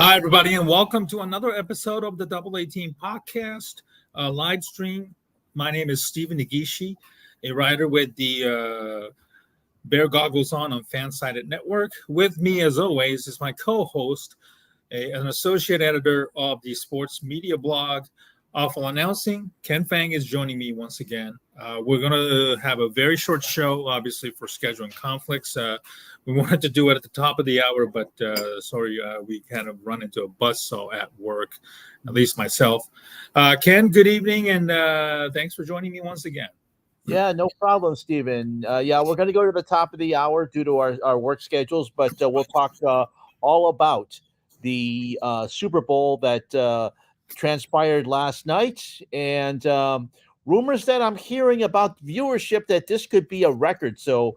Hi, everybody, and welcome to another episode of the Double 18 podcast live stream. My name is Stephen Nagishi, a writer with the Bear Goggles on Fansided Network. With me, as always, is my co-host, an associate editor of the sports media blog, Awful Announcing. Ken Fang is joining me once again. We're going to have a very short show, obviously, for scheduling conflicts. We wanted to do it at the top of the hour, but sorry, we kind of run into a buzzsaw at work, at least myself. Ken, good evening, and thanks for joining me once again. Yeah, no problem, Stephen. Yeah, we're going to go to the top of the hour due to our work schedules, but we'll talk all about the Super Bowl that transpired last night and rumors that I'm hearing about viewership that this could be a record. So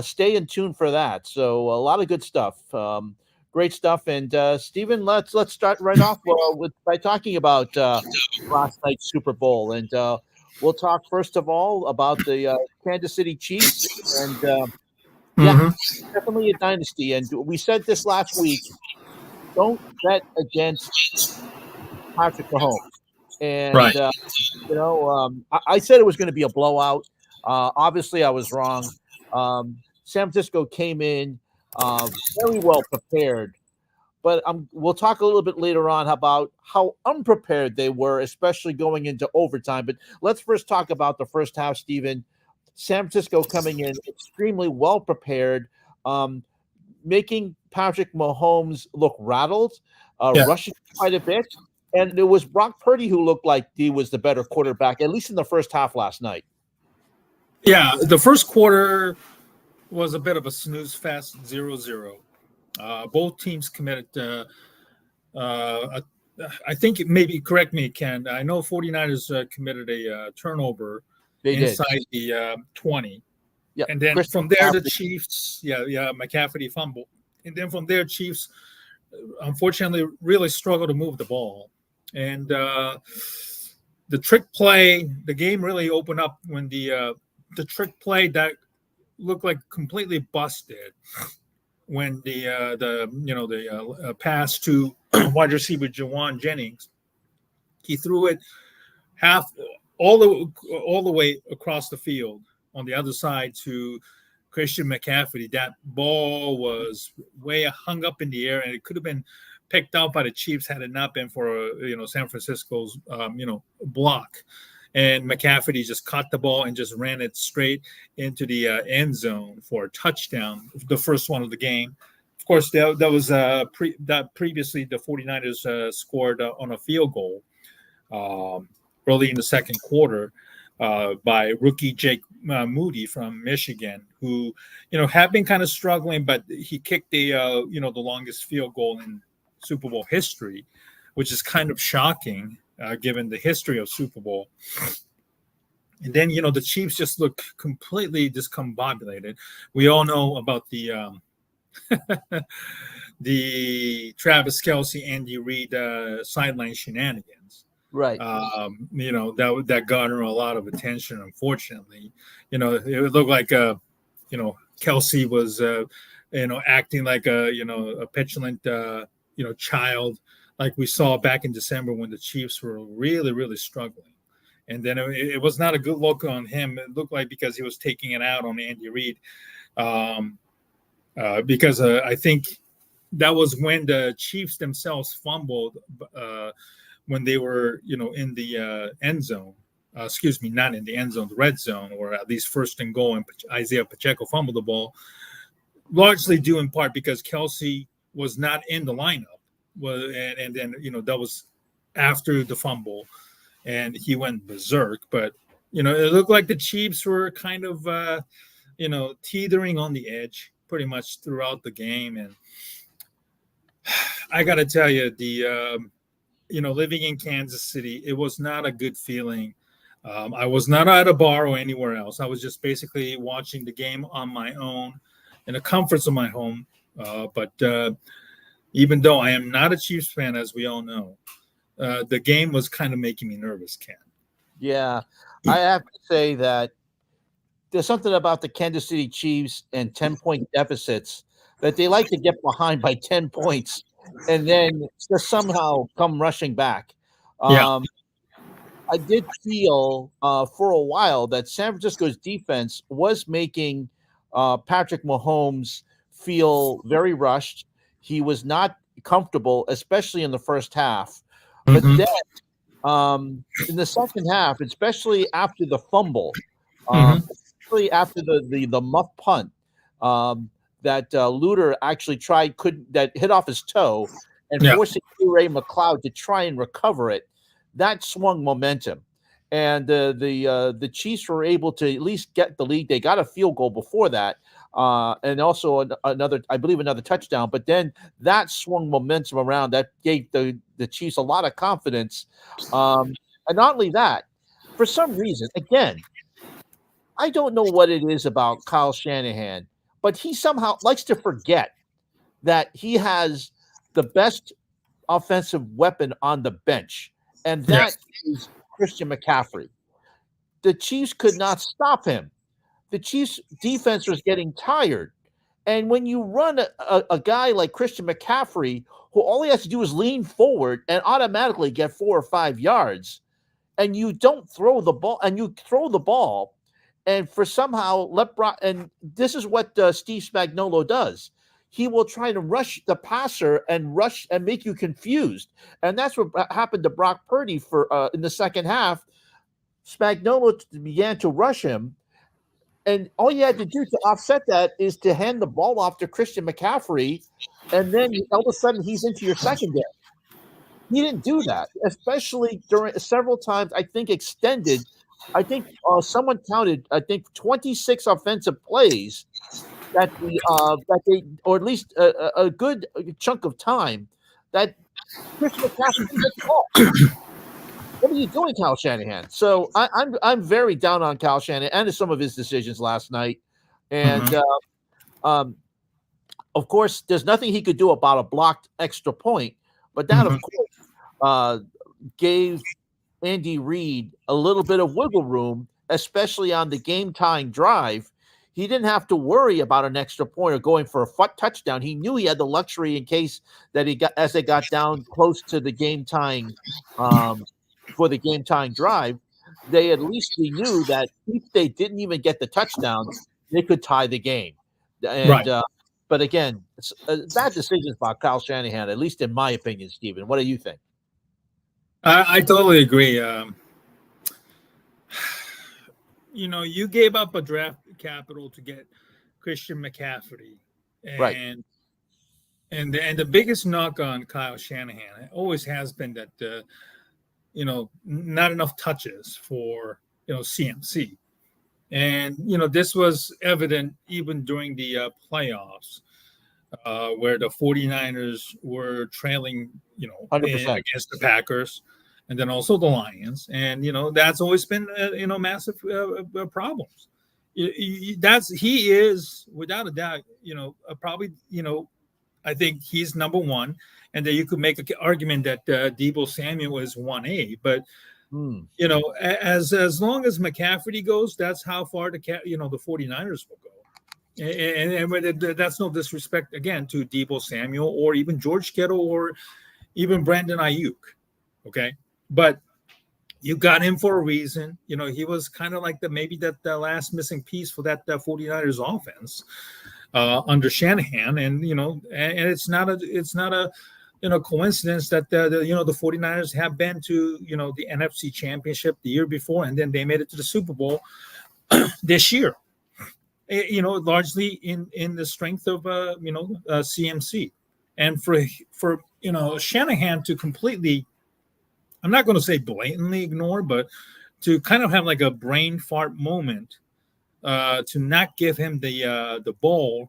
stay in tune for that. So a lot of good stuff. Great stuff. And Stephen, let's start right off by talking about last night's Super Bowl. And we'll talk first of all about the Kansas City Chiefs. And definitely a dynasty. And we said this last week, don't bet against Patrick Mahomes. And, Right. I said it was going to be a blowout. Obviously, I was wrong. San Francisco came in very well prepared. But we'll talk a little bit later on about how unprepared they were, especially going into overtime. But let's first talk about the first half, Stephen. San Francisco coming in extremely well prepared, making Patrick Mahomes look rattled, rushing quite a bit. And it was Brock Purdy who looked like he was the better quarterback, at least in the first half last night. Yeah, the first quarter was a bit of a snooze fest, 0-0. Both teams committed, I think, maybe correct me, Ken. I know 49ers committed a turnover inside the 20. Yeah, and then from there, the Chiefs, McCaffrey fumbled. And then from there, Chiefs, unfortunately, really struggled to move the ball. And the trick play, the game really opened up when the trick play that looked like completely busted when the pass to wide receiver Jawan Jennings, he threw it all the way across the field on the other side to Christian McCaffrey. That ball was way hung up in the air, and it could have been picked out by the Chiefs had it not been for San Francisco's block. And McCaffrey just caught the ball and just ran it straight into the end zone for a touchdown, the first one of the game. Of course, that was previously the 49ers scored on a field goal early in the second quarter by rookie Jake Moody from Michigan, who had been kind of struggling, but he kicked the longest field goal in Super Bowl history, which is kind of shocking given the history of Super Bowl. And then the Chiefs just look completely discombobulated. We all know about the the Travis Kelce, Andy Reid sideline shenanigans. Right. That garnered a lot of attention. Unfortunately, it looked like Kelce was acting like a petulant child, like we saw back in December when the Chiefs were really, really struggling. And then it was not a good look on him. It looked like because he was taking it out on Andy Reid. Because I think that was when the Chiefs themselves fumbled when they were, in the end zone. Excuse me, not in the end zone, the red zone, or at least first and goal, and Isaiah Pacheco fumbled the ball, largely due in part because Kelce was not in the lineup. Well, and then that was after the fumble, and he went berserk. But it looked like the Chiefs were kind of teetering on the edge pretty much throughout the game. And I got to tell you, living in Kansas City, it was not a good feeling. I was not at a bar or anywhere else. I was just basically watching the game on my own in the comforts of my home. But even though I am not a Chiefs fan, as we all know, the game was kind of making me nervous, Ken. Yeah, I have to say that there's something about the Kansas City Chiefs and 10-point deficits that they like to get behind by 10 points and then to somehow come rushing back. Yeah. I did feel for a while that San Francisco's defense was making Patrick Mahomes feel very rushed. He was not comfortable, especially in the first half. But Mm-hmm. then in the second half, especially after the fumble, Mm-hmm. especially after the muff punt that Luter actually that hit off his toe and Yeah. forcing Ray McLeod to try and recover it, that swung momentum. And the Chiefs were able to at least get the lead. They got a field goal before that, and also another, I believe, another touchdown. But then that swung momentum around. That gave the Chiefs a lot of confidence. And not only that, for some reason, again, I don't know what it is about Kyle Shanahan, but he somehow likes to forget that he has the best offensive weapon on the bench, and that Yes. is Christian McCaffrey. The Chiefs could not stop him. The Chiefs defense was getting tired. And when you run a guy like Christian McCaffrey, who all he has to do is lean forward and automatically get 4 or 5 yards, and you don't throw the ball, and you throw the ball, and for somehow and this is what Steve Spagnuolo does. He will try to rush the passer and rush and make you confused, and that's what happened to Brock Purdy for in the second half. Spagnuolo began to rush him, and all you had to do to offset that is to hand the ball off to Christian McCaffrey, and then all of a sudden he's into your secondary. He didn't do that, especially during several times. I think extended. I think someone counted. I think 26 offensive plays that they, or at least a good chunk of time that Christian McCaffrey didn't get the ball. What are you doing, Kyle Shanahan? So I'm very down on Kyle Shanahan and some of his decisions last night, and Mm-hmm. of course, there's nothing he could do about a blocked extra point, but that, Mm-hmm. of course, gave Andy Reid a little bit of wiggle room, especially on the game-tying drive. He didn't have to worry about an extra point or going for a touchdown. He knew he had the luxury in case that as they got down close to the game-tying for the game-tying drive, they knew that if they didn't even get the touchdown, they could tie the game. And Right. but again, it's bad decisions by Kyle Shanahan, at least in my opinion. Stephen, what do you think? I totally agree. You gave up a draft capital to get Christian McCaffrey, Right. and the biggest knock on Kyle Shanahan always has been that not enough touches for CMC, and this was evident even during the playoffs, where the 49ers were trailing 100%. against the Packers, and then also the Lions, and that's always been massive problems. He is without a doubt probably I think he's number one, and that you could make an argument that Deebo Samuel is 1A, but as long as McCaffrey goes, that's how far the 49ers will go. And that's no disrespect again to Deebo Samuel or even George Kittle or even Brandon Ayuk. Okay. But you got him for a reason. He was kind of like maybe the last missing piece for that 49ers offense under Shanahan. And, and it's not a coincidence that the 49ers have been to, the NFC Championship the year before, and then they made it to the Super Bowl this year. Largely in the strength of CMC, and for Shanahan to completely, I'm not going to say blatantly ignore, but to kind of have like a brain fart moment, to not give him the ball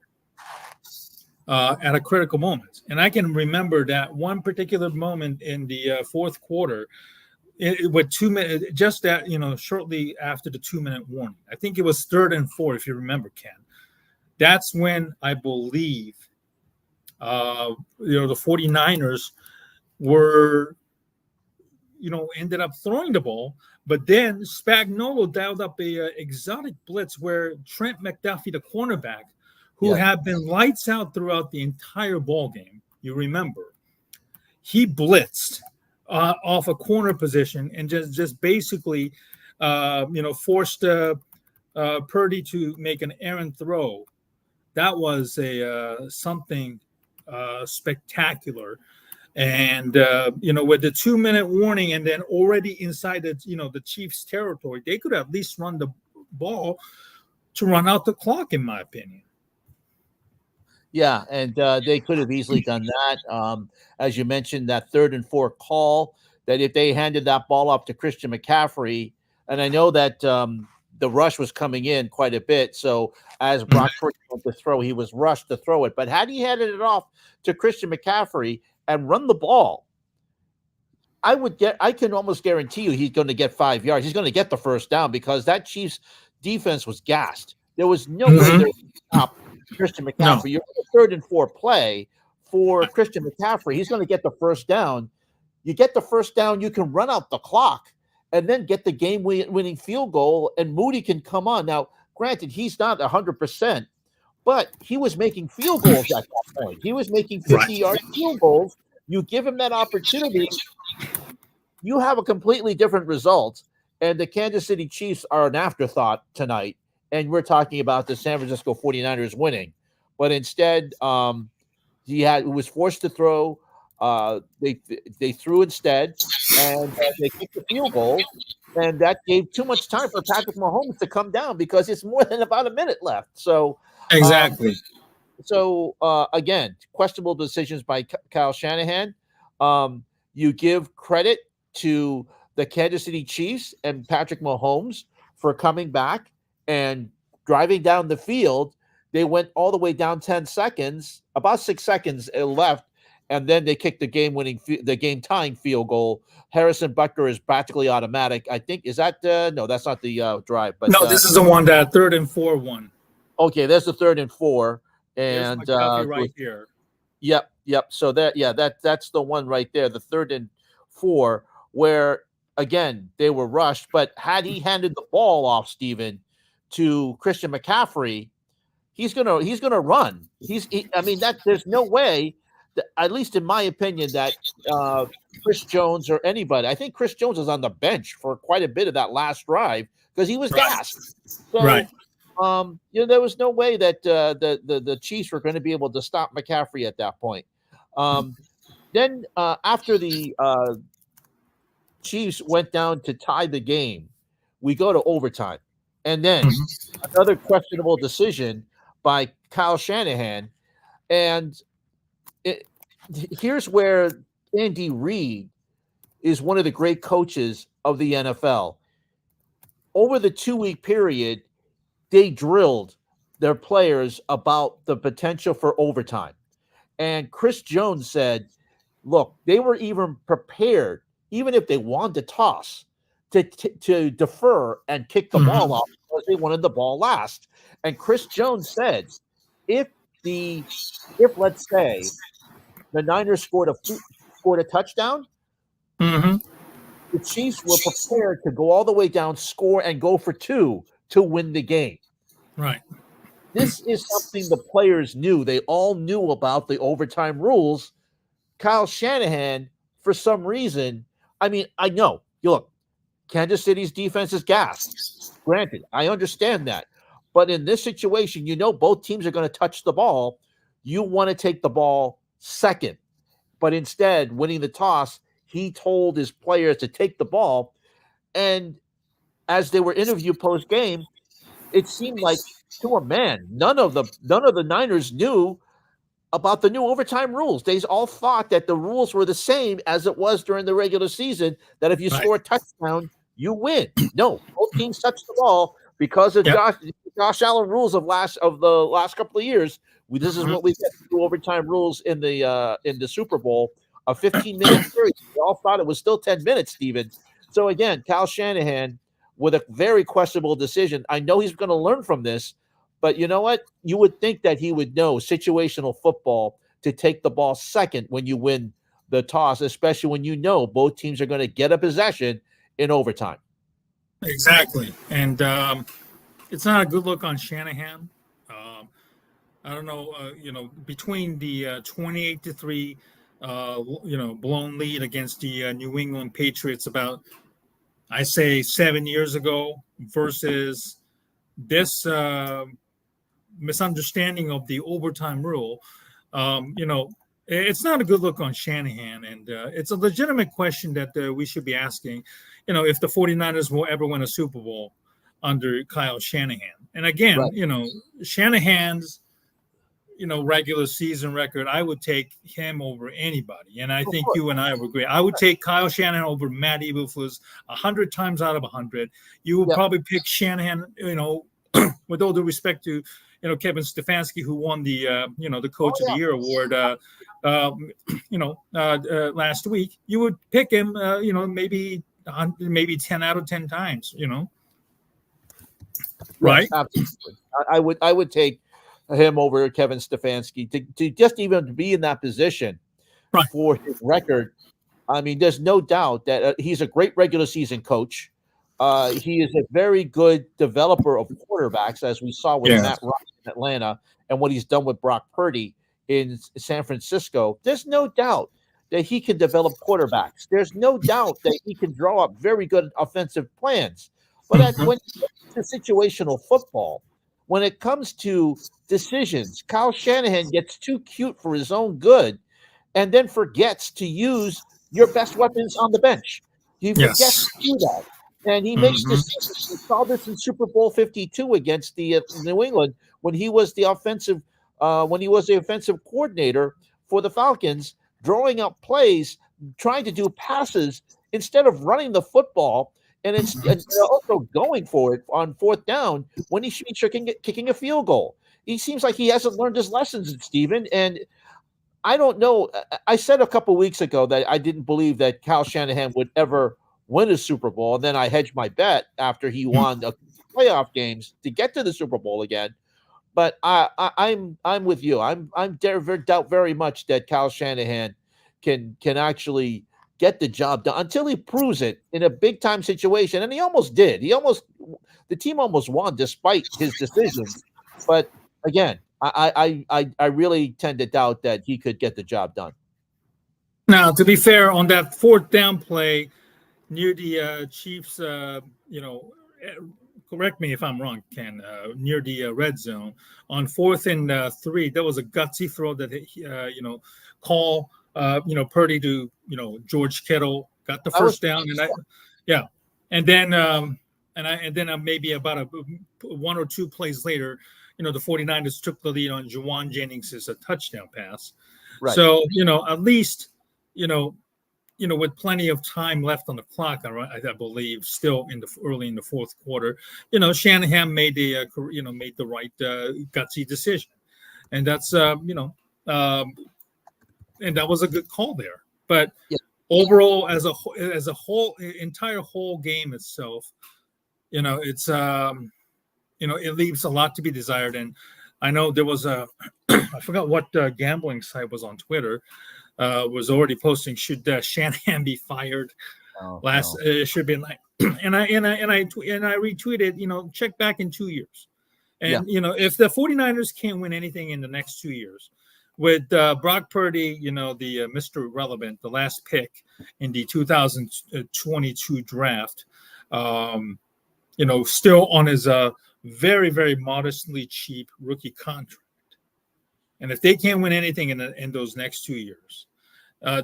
at a critical moment. And I can remember that one particular moment in the fourth quarter. With 2 minutes, just that, shortly after the 2-minute warning. I think it was 3rd and 4, if you remember, Ken. That's when I believe, the 49ers were, ended up throwing the ball. But then Spagnuolo dialed up a exotic blitz where Trent McDuffie, the cornerback, who had been lights out throughout the entire ball game, you remember, he blitzed off a corner position and just basically, forced Purdy to make an errant throw. That was something spectacular. And with the 2-minute warning, and then already inside the Chiefs' territory, they could at least run the ball to run out the clock, in my opinion. Yeah, and they could have easily done that. As you mentioned, that 3rd and 4 call, that if they handed that ball off to Christian McCaffrey, and I know that the rush was coming in quite a bit, so as Brock Purdy went to throw, he was rushed to throw it. But had he handed it off to Christian McCaffrey and run the ball, I can almost guarantee you he's going to get 5 yards. He's going to get the first down because that Chiefs defense was gassed. There was no way they would stop Christian McCaffrey. No. You're in a 3rd and 4 play for Christian McCaffrey. He's going to get the first down. You get the first down, you can run out the clock and then get the game-winning field goal, and Moody can come on. Now, granted, he's not 100%, but he was making field goals at that point. He was making 50-yard field goals. You give him that opportunity, you have a completely different result, and the Kansas City Chiefs are an afterthought tonight, and we're talking about the San Francisco 49ers winning. But instead, he was forced to throw. They threw instead, and they kicked the field goal, and that gave too much time for Patrick Mahomes to come down because it's more than about a minute left. So exactly. Again, questionable decisions by Kyle Shanahan. You give credit to the Kansas City Chiefs and Patrick Mahomes for coming back and driving down the field. They went all the way down 10 seconds, about 6 seconds left, and then they kicked the game-tying field goal. Harrison Butker is practically automatic. I think, is that no, that's not the drive. But no, this is the one, that 3rd and 4 one. Okay, there's the 3rd and 4. And right here. Yep. So that's the one right there, the 3rd and 4, where again they were rushed. But had he handed the ball off, Steven, to Christian McCaffrey, he's gonna run. There's no way, at least in my opinion, that Chris Jones or anybody. I think Chris Jones was on the bench for quite a bit of that last drive because he was gassed. So, right. There was no way that the Chiefs were going to be able to stop McCaffrey at that point. Then after the Chiefs went down to tie the game, we go to overtime. And then another questionable decision by Kyle Shanahan. And here's where Andy Reid is one of the great coaches of the NFL. Over the 2-week period, they drilled their players about the potential for overtime. And Chris Jones said, look, they were even prepared, even if they wanted to toss, to defer and kick the ball off because they wanted the ball last. And Chris Jones said, if let's say the Niners scored a touchdown, the Chiefs were prepared to go all the way down, score, and go for 2 to win the game. Right. This is something the players knew. They all knew about the overtime rules. Kyle Shanahan, for some reason, I know. Look, Kansas City's defense is gassed. Granted, I understand that. But in this situation, both teams are going to touch the ball. You want to take the ball second. But instead, winning the toss, he told his players to take the ball. And as they were interviewed post-game, it seemed like, to a man, none of the Niners knew about the new overtime rules. They all thought that the rules were the same as it was during the regular season, that if you score a touchdown, you win. No, both teams touch the ball because of Josh Allen rules of the last couple of years. This is what we get through overtime rules in the Super Bowl, a 15-minute period. We all thought it was still 10 minutes, Steven. So again, Kyle Shanahan with a very questionable decision. I know he's going to learn from this, but you know what? You would think that he would know situational football to take the ball second when you win the toss, especially when both teams are going to get a possession in overtime. Exactly. And it's not a good look on Shanahan. I don't know, between the 28-3 blown lead against the New England Patriots about, I say, 7 years ago, versus this misunderstanding of the overtime rule. It's not a good look on Shanahan, and it's a legitimate question that we should be asking, if the 49ers will ever win a Super Bowl under Kyle Shanahan. And again, Right. Shanahan's, regular season record, I would take him over anybody. And I Of think course. you and I would agree. I would take Kyle Shanahan over Matt Eberflus 100 times out of 100. You would Yep. probably pick Shanahan, with all due respect to, Kevin Stefanski, who won the, the Coach of the Year award, last week. You would pick him, maybe 10 out of 10 times, right? Yes, absolutely. I would take him over Kevin Stefanski to just even be in that position Right. for his record. I mean, there's no doubt that he's a great regular season coach. He is a very good developer of quarterbacks, as we saw with Matt Ryan in Atlanta and what he's done with Brock Purdy in San Francisco. There's no doubt that he can develop quarterbacks. There's no doubt that he can draw up very good offensive plans. But when it comes to situational football, when it comes to decisions, Kyle Shanahan gets too cute for his own good and then forgets to use your best weapons on the bench. He forgets to do that. And he makes decisions. We saw this in Super Bowl 52 against the New England when he was the offensive coordinator for the Falcons, drawing up plays, trying to do passes instead of running the football, and it's also going for it on fourth down when he should be kicking a field goal. He seems like he hasn't learned his lessons, Stephen, and I don't know. I said a couple weeks ago that I didn't believe that Kyle Shanahan would ever win a Super Bowl, and then I hedged my bet after he won the playoff games to get to the Super Bowl again. But I'm with you. I doubt very much that Kyle Shanahan can actually get the job done until he proves it in a big time situation, and he almost did. The team almost won despite his decisions. But again, I really tend to doubt that he could get the job done. Now, to be fair, on that fourth down play near the Chiefs, correct me if I'm wrong, Ken, near the red zone, on 4th and 3, there was a gutsy throw that, call, Purdy to, George Kittle, got the first down. And then maybe about one or two plays later, the 49ers took the lead on Juwan Jennings' a touchdown pass. Right. So, at least, with plenty of time left on the clock, I believe, still early in the fourth quarter, Shanahan made the right gutsy decision, and that's and that was a good call there. But overall, as a whole, entire whole game itself, it's it leaves a lot to be desired. And I know there was I forgot what gambling site was on Twitter. Was already posting, should Shanahan be fired? It should be like, and I retweeted, check back in 2 years, and if the 49ers can't win anything in the next 2 years with Brock Purdy, the Mr. Irrelevant, the last pick in the 2022 draft, still on his very, very modestly cheap rookie contract. And if they can't win anything in those next 2 years,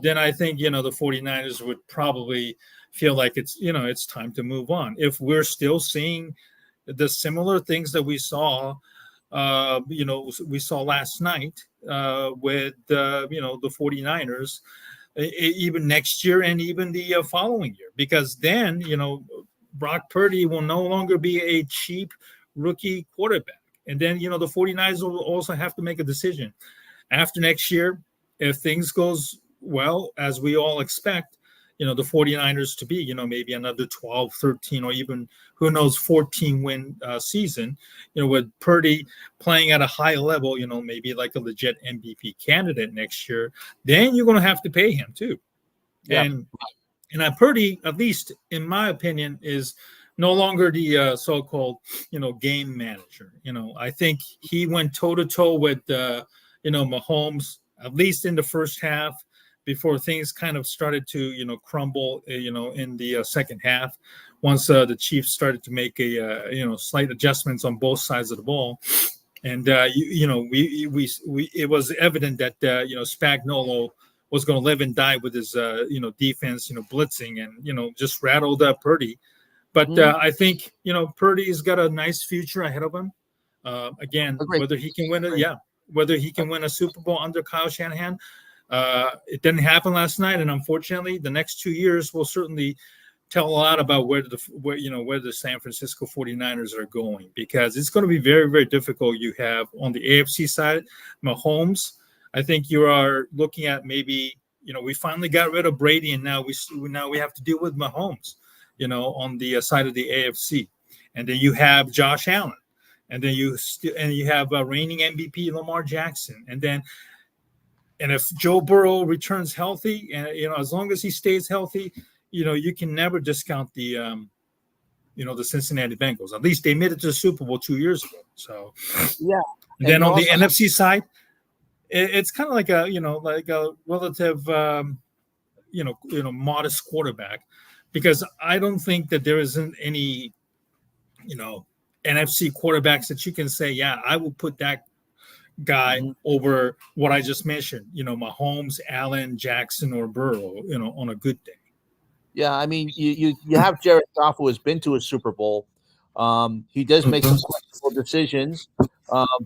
then I think, the 49ers would probably feel like it's time to move on. If we're still seeing the similar things that we saw, we saw last night with, the 49ers, even next year and even the following year, because then, Brock Purdy will no longer be a cheap rookie quarterback. And then, the 49ers will also have to make a decision after next year. If things goes well, as we all expect, the 49ers to be, maybe another 12, 13, or even, who knows, 14 win season, with Purdy playing at a high level, maybe like a legit MVP candidate next year, then you're going to have to pay him too. Yeah. And Purdy, at least in my opinion, is no longer the so-called, game manager. I think he went toe-to-toe with, Mahomes, at least in the first half, before things kind of started to crumble in the second half, once the Chiefs started to make a slight adjustments on both sides of the ball. And we it was evident that Spagnuolo was going to live and die with his defense, blitzing, and just rattled Purdy. But I think Purdy's got a nice future ahead of him. Again, Agreed. whether he can win a Super Bowl under Kyle Shanahan, it didn't happen last night, and unfortunately, the next 2 years will certainly tell a lot about where the San Francisco 49ers are going, because it's going to be very, very difficult. You have on the AFC side, Mahomes. I think you are looking at maybe we finally got rid of Brady, and now we have to deal with Mahomes. On the side of the AFC, and then you have Josh Allen, and then you have reigning MVP Lamar Jackson, and if Joe Burrow returns healthy, and as long as he stays healthy, you can never discount the the Cincinnati Bengals. At least they made it to the Super Bowl 2 years ago. So yeah. And then on the NFC side, it's kind of like a relative modest quarterback, because I don't think that there isn't any NFC quarterbacks that you can say, yeah, I will put that guy over what I just mentioned, Mahomes, Allen, Jackson, or Burrow, on a good day. Yeah, I mean, you have Jared Goff, who has been to a Super Bowl. He does make some questionable decisions,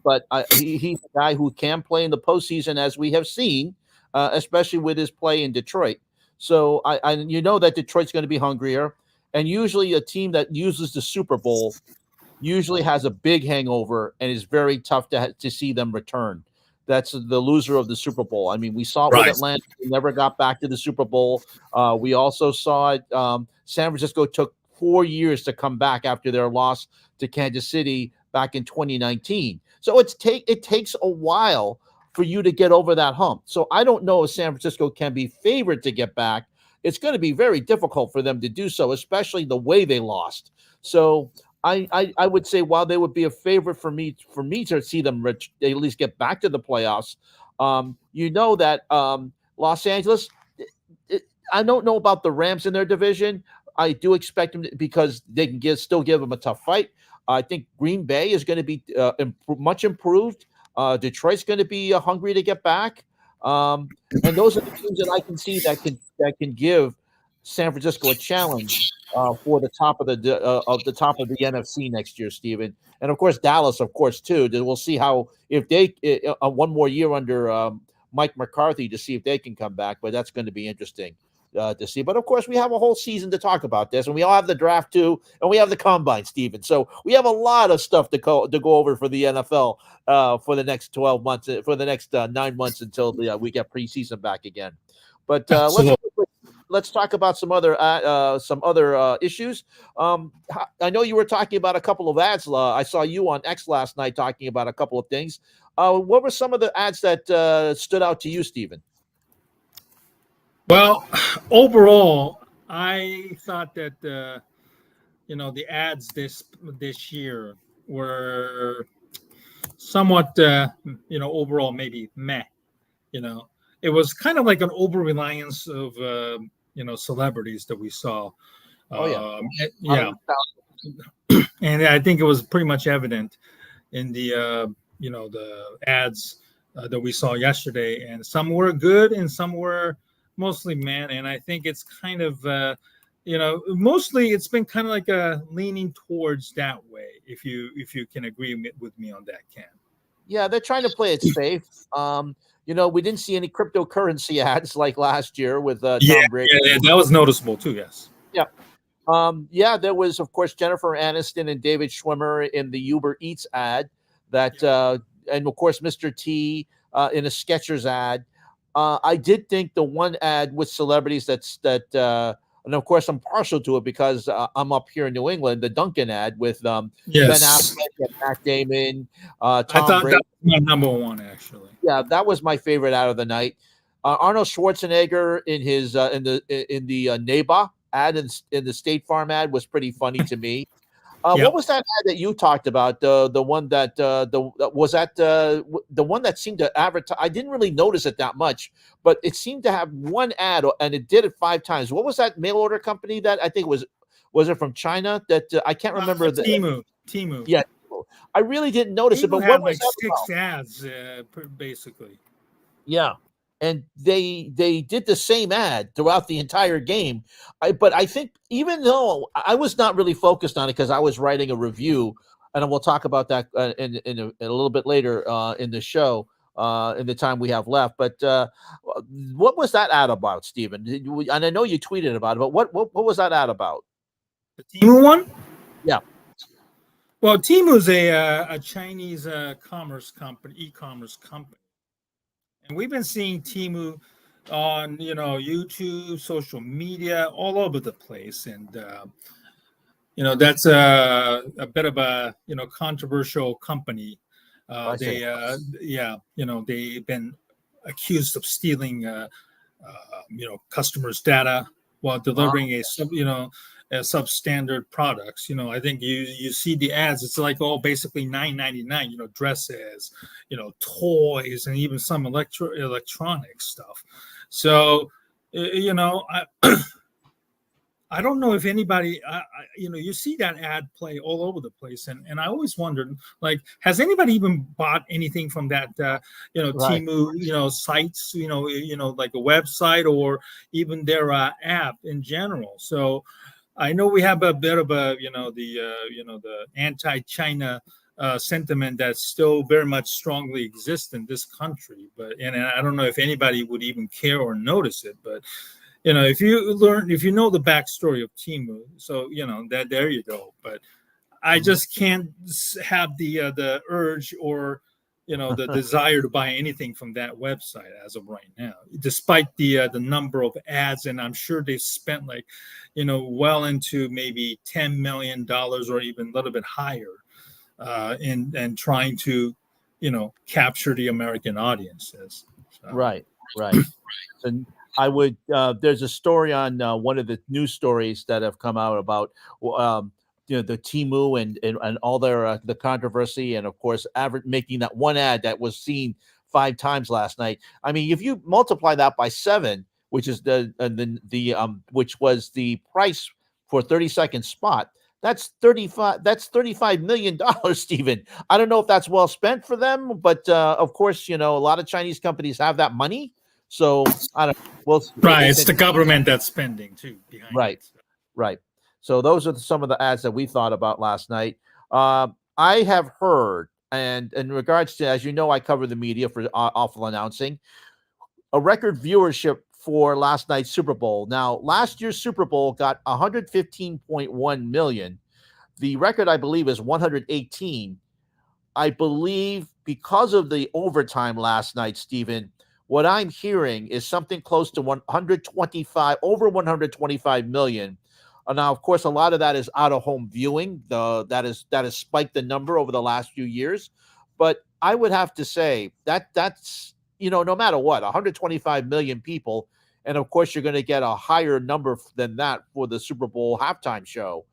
but he's a guy who can play in the postseason, as we have seen, especially with his play in Detroit. So I that Detroit's going to be hungrier, and usually a team that uses the Super Bowl usually has a big hangover and is very tough to see them return. That's the loser of the Super Bowl. I mean, we saw it with Atlanta. They never got back to the Super Bowl. We also saw it. San Francisco took 4 years to come back after their loss to Kansas City back in 2019. So it takes a while for you to get over that hump. So I don't know if San Francisco can be favored to get back. It's going to be very difficult for them to do so, especially the way they lost. So I would say, while they would be a favorite for me to see them at least get back to the playoffs, that Los Angeles, I don't know about the Rams in their division. I do expect them because they can still give them a tough fight. I think Green Bay is going to be much improved. Detroit's going to be hungry to get back, and those are the teams that I can see that can give San Francisco a challenge for the top of the NFC next year, Steven. And of course Dallas, of course, too. We'll see how, if they one more year under Mike McCarthy, to see if they can come back. But that's going to be interesting to see. But of course, we have a whole season to talk about this, and we all have the draft too, and we have the combine, Steven. So we have a lot of stuff to go over for the NFL for the next 12 months, for the next 9 months until we get preseason back again. But let's talk about some other issues. I know you were talking about a couple of ads. I saw you on X last night talking about a couple of things. What were some of the ads that stood out to you, Steven? Well, overall, I thought that the ads this year were somewhat overall maybe meh. It was kind of like an over reliance of celebrities that we saw. Yeah. And I think it was pretty much evident in the the ads that we saw yesterday, and some were good and some were mostly meh. And I think it's kind of mostly it's been kind of like a leaning towards that way, if you can agree with me on that, Ken. Yeah, they're trying to play it safe. We didn't see any cryptocurrency ads like last year with Tom Brady. Yeah, that was noticeable too. Yes. Yeah. There was, of course, Jennifer Aniston and David Schwimmer in the Uber Eats ad and of course Mr. T in a Skechers ad. I did think the one ad with celebrities and of course I'm partial to it because I'm up here in New England, the Dunkin' ad with Ben Affleck and Matt Damon, Tom Brady. I thought that was my number one, actually. Yeah, that was my favorite out of the night. Arnold Schwarzenegger in his in the NABA ad in the State Farm ad was pretty funny to me. What was that ad that you talked about? The one that the one that seemed to advertise. I didn't really notice it that much, but it seemed to have one ad, and it did it 5 times. What was that mail order company that I think was it from China? That I can't remember. Temu. Yeah, I really didn't notice it. Temu But what had was like that 6 about? ads, basically. Yeah. And they did the same ad throughout the entire game. But I think even though I was not really focused on it because I was writing a review, and we'll talk about that in a little bit later in the show in the time we have left. But what was that ad about, Stephen? And I know you tweeted about it, but what was that ad about? The Temu one? Yeah. Well, Temu is a Chinese e-commerce company. And we've been seeing Temu on YouTube, social media, all over the place, and that's a bit of a controversial company. They've been accused of stealing customers' data while delivering a substandard products. I think you see the ads. It's like basically $9.99. Dresses, toys, and even some electronic stuff. So, I don't know if anybody, you see that ad play all over the place, and I always wondered, like, has anybody even bought anything from that, Right. Temu, sites, like a website or even their app in general. So I know we have a bit of the anti-China sentiment that still very much strongly exists in this country, and I don't know if anybody would even care or notice it, but if you know the backstory of Temu, so that there you go. But I just can't have the urge or the desire to buy anything from that website as of right now, despite the number of ads, and I'm sure they've spent like well into maybe $10 million or even a little bit higher in trying to capture the American audiences. So. Right. And I would. There's a story on one of the news stories that have come out about the Temu and all their the controversy, and of course making that one ad that was seen 5 times last night. I mean, if you multiply that by 7, which is which was the price for 30-second spot, that's $35 million, Stephen. I don't know if that's well spent for them, but of course, a lot of Chinese companies have that money. So I don't. Well, Right, it's the government that's spending too behind right, it. right. So those are some of the ads that we thought about last night. I have heard, and in regards to, as you know, I cover the media for Awful Announcing, a record viewership for last night's Super Bowl. Now, last year's Super Bowl got 115.1 million. The record, I believe, is 118. I believe because of the overtime last night, Stephen, what I'm hearing is something close to 125, over 125 million. Now, of course, a lot of that is out of home viewing. That has spiked the number over the last few years. But I would have to say that's no matter what, 125 million people, and of course, you're going to get a higher number than that for the Super Bowl halftime show.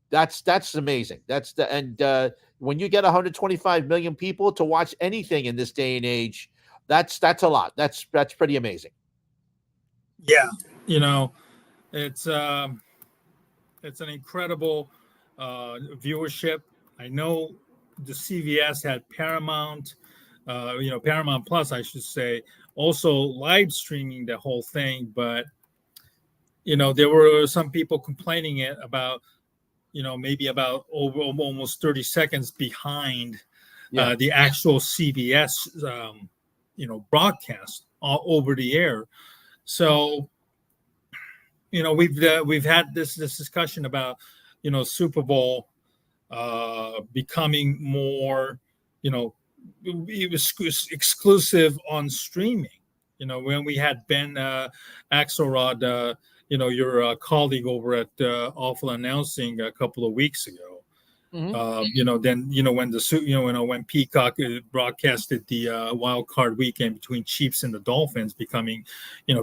That's amazing. When you get 125 million people to watch anything in this day and age, that's a lot. That's pretty amazing. Yeah, it's an incredible viewership. I know the CVS had Paramount, Paramount Plus, I should say, also live streaming the whole thing. But there were some people complaining about maybe about over almost 30 seconds behind the actual CBS broadcast over the air. So we've had this discussion about Super Bowl becoming more exclusive on streaming. When we had Ben Axelrod, your colleague over at Awful Announcing a couple of weeks ago, Then when Peacock broadcasted the wild card weekend between Chiefs and the Dolphins, becoming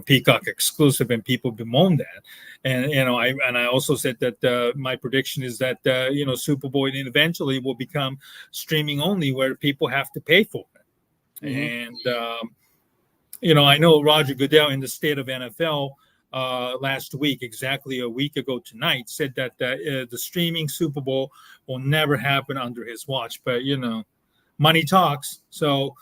Peacock exclusive, and people bemoaned that. And I also said that my prediction is that Super Bowl eventually will become streaming only, where people have to pay for it. And I know Roger Goodell in the State of NFL last week, exactly a week ago tonight, said that the streaming Super Bowl will never happen under his watch. But money talks. So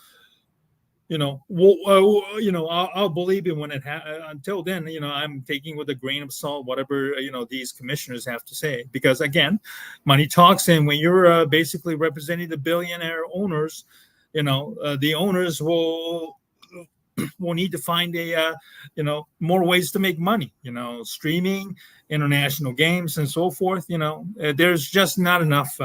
I'll believe it when it until then. I'm taking with a grain of salt whatever these commissioners have to say, because again, money talks, and when you're basically representing the billionaire owners, the owners will need to find more ways to make money, streaming, international games, and so forth. There's just not enough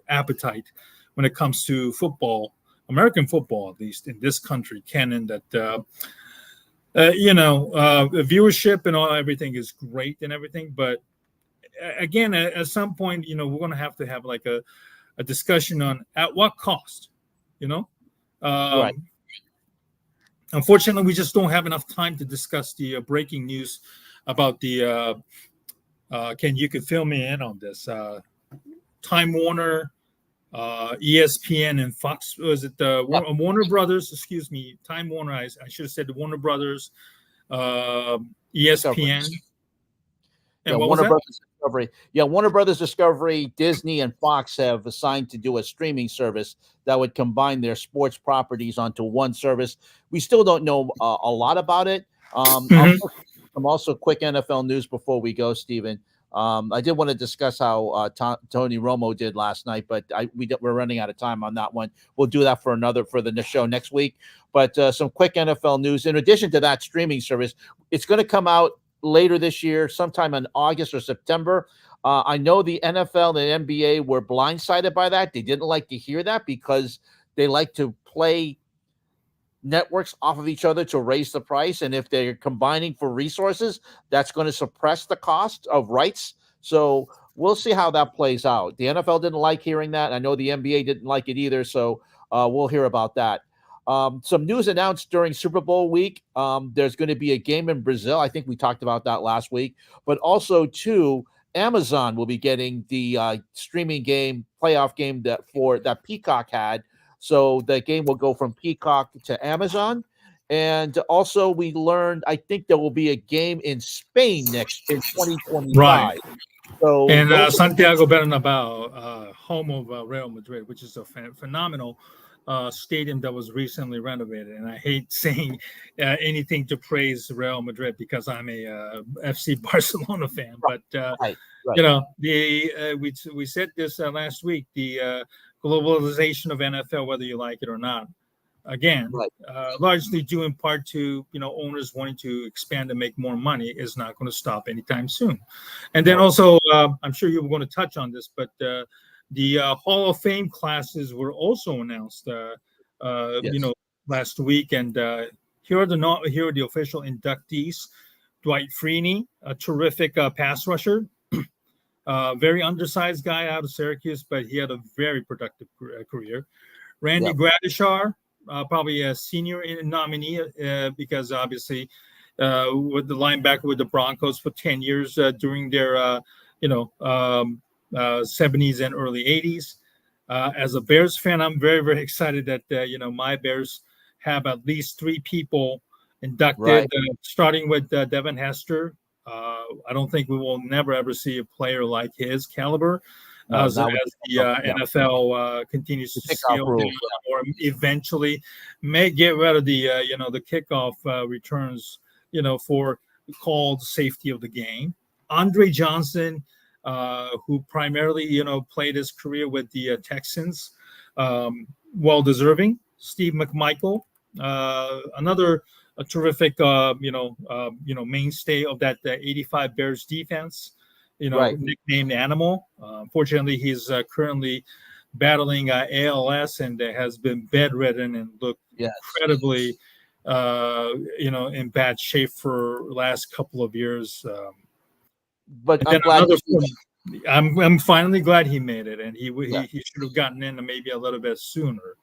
appetite when it comes to football, American football, at least in this country, Kenan, that viewership and everything is great and everything, but again, at some point, we're going to have like a discussion on at what cost. Right. Unfortunately, we just don't have enough time to discuss the breaking news about the. Ken, you could fill me in on this. Time Warner, ESPN, and Fox. Was it Warner Brothers? Excuse me, Time Warner. I should have said the Warner Brothers, ESPN. And Warner Brothers Discovery. Yeah, Warner Brothers Discovery, Disney, and Fox have assigned to do a streaming service that would combine their sports properties onto one service. We still don't know a lot about it. Also, quick NFL news before we go, Stephen. I did want to discuss how Tony Romo did last night, but we're running out of time on that one. We'll do that for the show next week. But some quick NFL news. In addition to that streaming service, it's going to come out later this year, sometime in August or September. I know the NFL and the NBA were blindsided by that. They didn't like to hear that because they like to play networks off of each other to raise the price. And if they're combining for resources, that's going to suppress the cost of rights. So we'll see how that plays out. The NFL didn't like hearing that. I know the NBA didn't like it either. So we'll hear about that. Some news announced during Super Bowl week. There's going to be a game in Brazil. I think we talked about that last week. But also, too, Amazon will be getting the streaming game, playoff game that Peacock had. So the game will go from Peacock to Amazon. And also, we learned, I think there will be a game in Spain in 2025. Right. So, and Santiago Bernabeu, home of Real Madrid, which is a phenomenal stadium that was recently renovated. And I hate saying anything to praise Real Madrid because I'm a FC Barcelona fan. But right. We said this last week, the globalization of NFL, whether you like it or not, again, largely due in part to owners wanting to expand and make more money, is not going to stop anytime soon. And then also, I'm sure you were going to touch on this, but the Hall of Fame classes were also announced, last week, and here are the official inductees: Dwight Freeney, a terrific pass rusher, very undersized guy out of Syracuse, but he had a very productive career. Randy Gradishar, probably a senior nominee because obviously with the linebacker with the Broncos for 10 years during their 70s and early 80s. As a Bears fan, I'm very, very excited that my Bears have at least 3 people inducted, starting with Devin Hester. I don't think we will never ever see a player like his caliber as the NFL continues to scale down, or eventually may get rid of the the kickoff returns for called safety of the game. Andre Johnson, who primarily played his career with the Texans, well deserving. Steve McMichael, another a terrific mainstay of that 85 Bears defense, nicknamed Animal. Unfortunately, he's currently battling ALS and has been bedridden and looked incredibly in bad shape for the last couple of years. But I'm glad I'm finally glad he made it, and Yeah. he should have gotten in maybe a little bit sooner.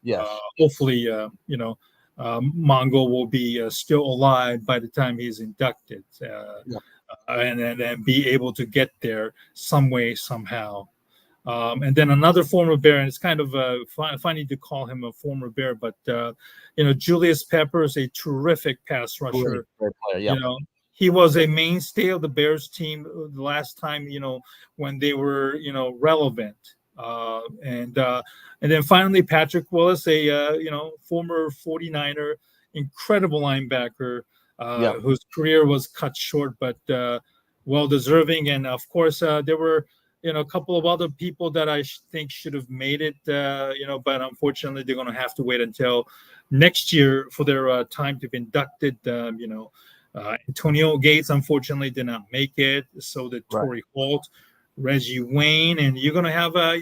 Yes. Hopefully, Mongo will be still alive by the time he's inducted, Yeah. and be able to get there some way somehow. And then another former Bear, and it's kind of funny to call him a former Bear, but Julius Peppers, a terrific pass rusher. Great player. Yeah. He was a mainstay of the Bears team the last time, when they were, relevant. And then finally, Patrick Willis, a former 49er, incredible linebacker, whose career was cut short, but well deserving. And of course, there were a couple of other people that I think should have made it, but unfortunately, they're going to have to wait until next year for their time to be inducted. Antonio Gates unfortunately did not make it. So did Torrey Holt, Reggie Wayne, and you're going to have a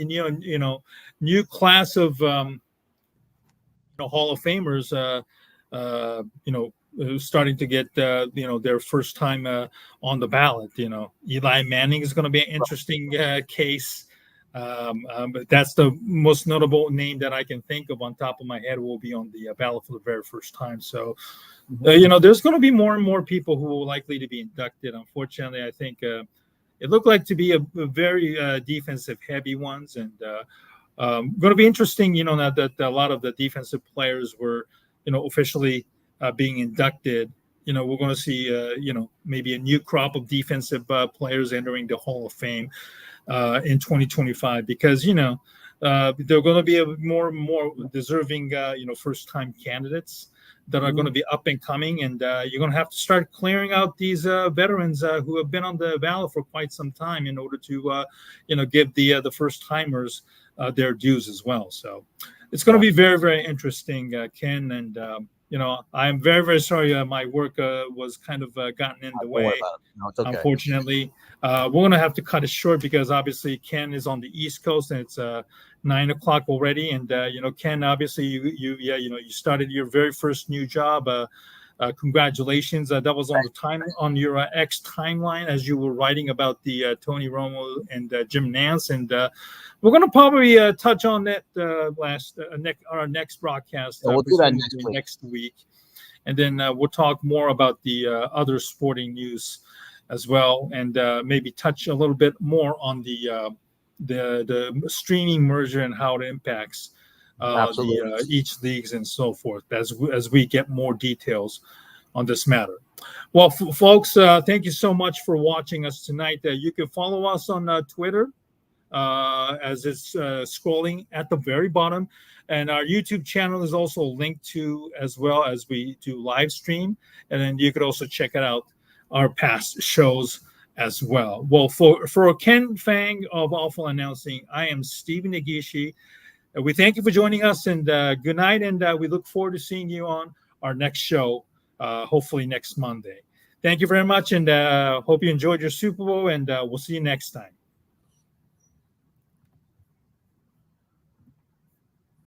new class of Hall of Famers. Starting to get their first time on the ballot. Eli Manning is going to be an interesting case. But that's the most notable name that I can think of on top of my head will be on the ballot for the very first time. So, there's going to be more and more people who are likely to be inducted. Unfortunately, I think it looked like to be a very defensive heavy ones, and going to be interesting. That a lot of the defensive players were officially being inducted. We're going to see maybe a new crop of defensive players entering the Hall of Fame in 2025, because they're going to be a more and more deserving first time candidates that are going to be up and coming, and you're going to have to start clearing out these veterans who have been on the ballot for quite some time in order to give the first timers their dues as well. So it's going to be very, very interesting, Ken, and I'm very, very sorry my work was kind of gotten in the way. No, it's okay. Unfortunately, we're going to have to cut it short because obviously Ken is on the East Coast and it's 9 o'clock already. And Ken, obviously you started your very first new job. Congratulations! That was on your X timeline as you were writing about the Tony Romo and Jim Nantz, and we're going to probably touch on that our next broadcast. We'll do that next week, and then we'll talk more about the other sporting news as well, and maybe touch a little bit more on the streaming merger and how it impacts each leagues and so forth as we get more details on this matter. Well, folks, thank you so much for watching us tonight. You can follow us on Twitter as it's scrolling at the very bottom, and our YouTube channel is also linked to as well as we do live stream, and then you could also check it out our past shows as well. Well, for Ken Fang of Awful Announcing, I am Stephen Nagishi. We thank you for joining us, and good night, and we look forward to seeing you on our next show, hopefully next Monday. Thank you very much, and hope you enjoyed your Super Bowl, and we'll see you next time.